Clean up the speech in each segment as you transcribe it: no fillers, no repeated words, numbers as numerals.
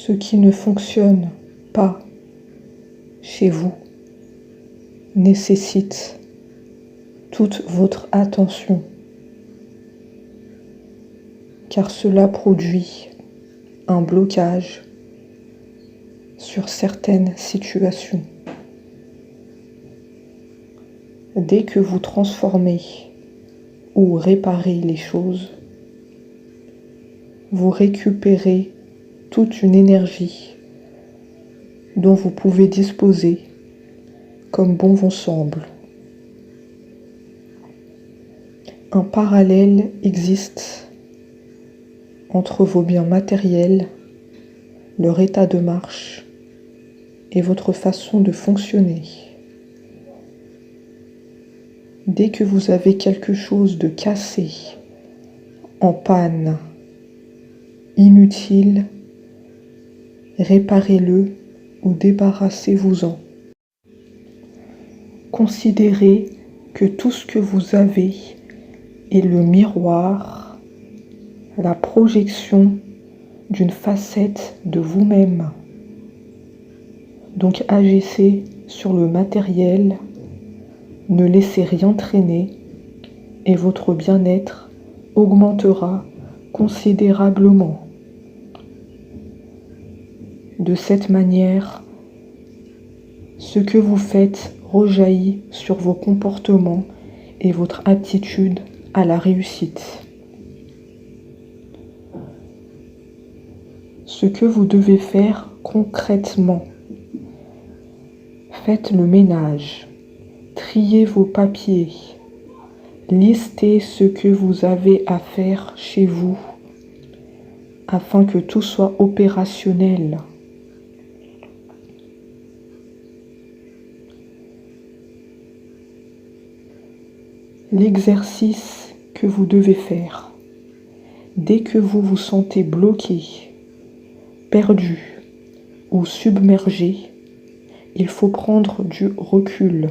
Ce qui ne fonctionne pas chez vous nécessite toute votre attention, car cela produit un blocage sur certaines situations. Dès que vous transformez ou réparez les choses, vous récupérez toute une énergie dont vous pouvez disposer comme bon vous semble. Un parallèle existe entre vos biens matériels, leur état de marche et votre façon de fonctionner. Dès que vous avez quelque chose de cassé, en panne, inutile, réparez-le ou débarrassez-vous-en. Considérez que tout ce que vous avez est le miroir, la projection d'une facette de vous-même. Donc agissez sur le matériel, ne laissez rien traîner et votre bien-être augmentera considérablement. De cette manière, ce que vous faites rejaillit sur vos comportements et votre aptitude à la réussite. Ce que vous devez faire concrètement: faites le ménage, triez vos papiers, listez ce que vous avez à faire chez vous afin que tout soit opérationnel. L'exercice que vous devez faire: dès que vous vous sentez bloqué, perdu ou submergé, il faut prendre du recul.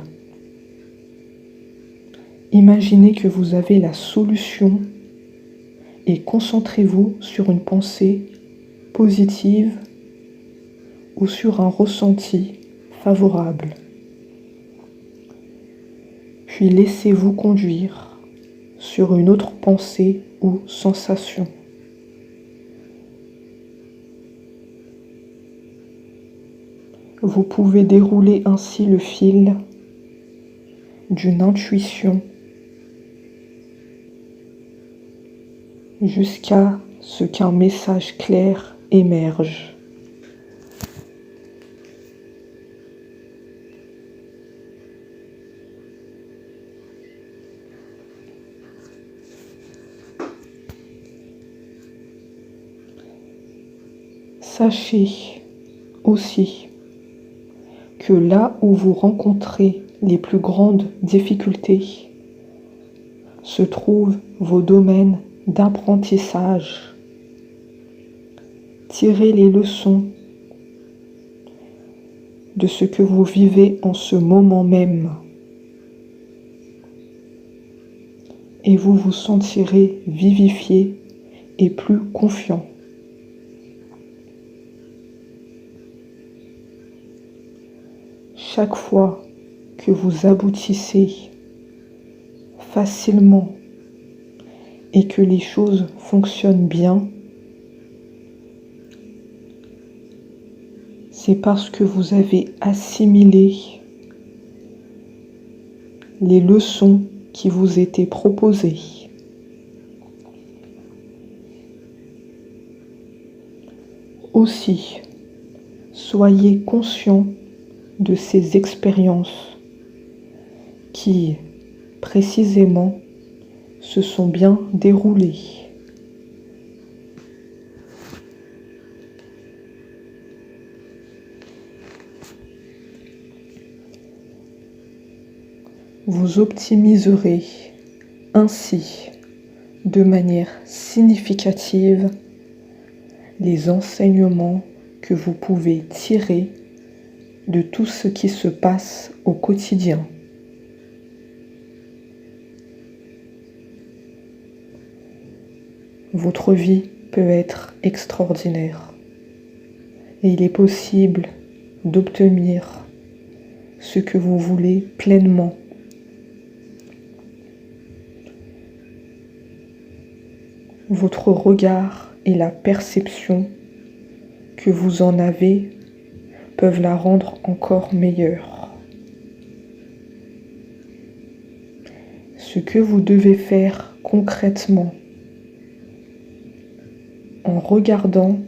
Imaginez que vous avez la solution et concentrez-vous sur une pensée positive ou sur un ressenti favorable. Puis laissez-vous conduire sur une autre pensée ou sensation. Vous pouvez dérouler ainsi le fil d'une intuition jusqu'à ce qu'un message clair émerge. Sachez aussi que là où vous rencontrez les plus grandes difficultés se trouvent vos domaines d'apprentissage. Tirez les leçons de ce que vous vivez en ce moment même et vous vous sentirez vivifié et plus confiant. Chaque fois que vous aboutissez facilement et que les choses fonctionnent bien, c'est parce que vous avez assimilé les leçons qui vous étaient proposées. Aussi, soyez conscient de ces expériences qui, précisément, se sont bien déroulées. Vous optimiserez ainsi de manière significative les enseignements que vous pouvez tirer de tout ce qui se passe au quotidien. Votre vie peut être extraordinaire. et il est possible d'obtenir ce que vous voulez pleinement. Votre regard et la perception que vous en avez peuvent la rendre encore meilleure. Ce que vous devez faire concrètement en regardant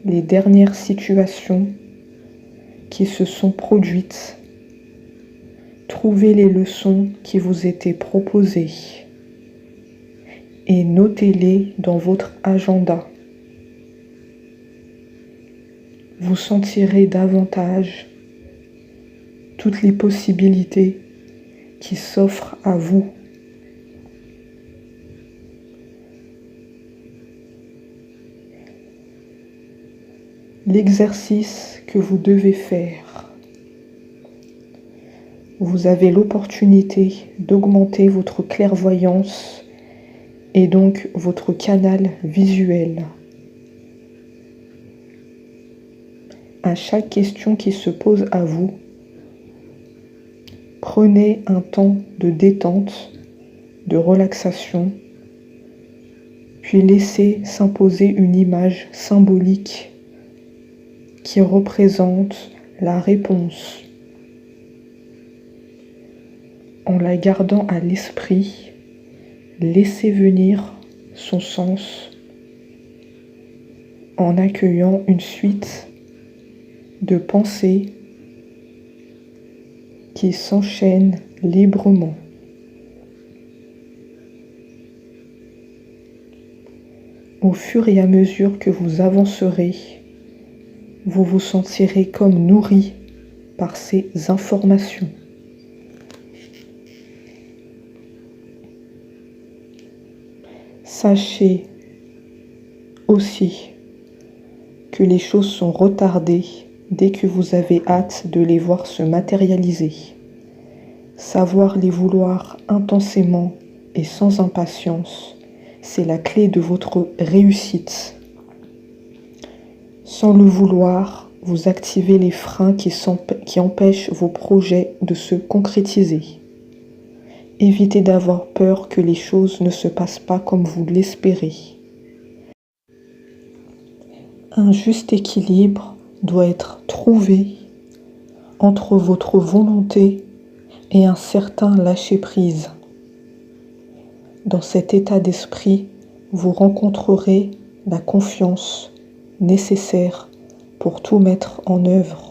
les dernières situations qui se sont produites, trouvez les leçons qui vous étaient proposées et notez-les dans votre agenda. Vous sentirez davantage toutes les possibilités qui s'offrent à vous. L'exercice que vous devez faire. Vous avez l'opportunité d'augmenter votre clairvoyance et donc votre canal visuel. À chaque question qui se pose à vous, prenez un temps de détente, de relaxation, puis laissez s'imposer une image symbolique qui représente la réponse. En la gardant à l'esprit, laissez venir son sens en accueillant une suite de pensées qui s'enchaînent librement. Au fur et à mesure que vous avancerez, vous vous sentirez comme nourri par ces informations. Sachez aussi que les choses sont retardées dès que vous avez hâte de les voir se matérialiser. Savoir les vouloir intensément et sans impatience, c'est la clé de votre réussite. Sans le vouloir, vous activez les freins qui empêchent vos projets de se concrétiser. Évitez d'avoir peur que les choses ne se passent pas comme vous l'espérez. Un juste équilibre doit être trouvé entre votre volonté et un certain lâcher-prise. Dans cet état d'esprit, vous rencontrerez la confiance nécessaire pour tout mettre en œuvre.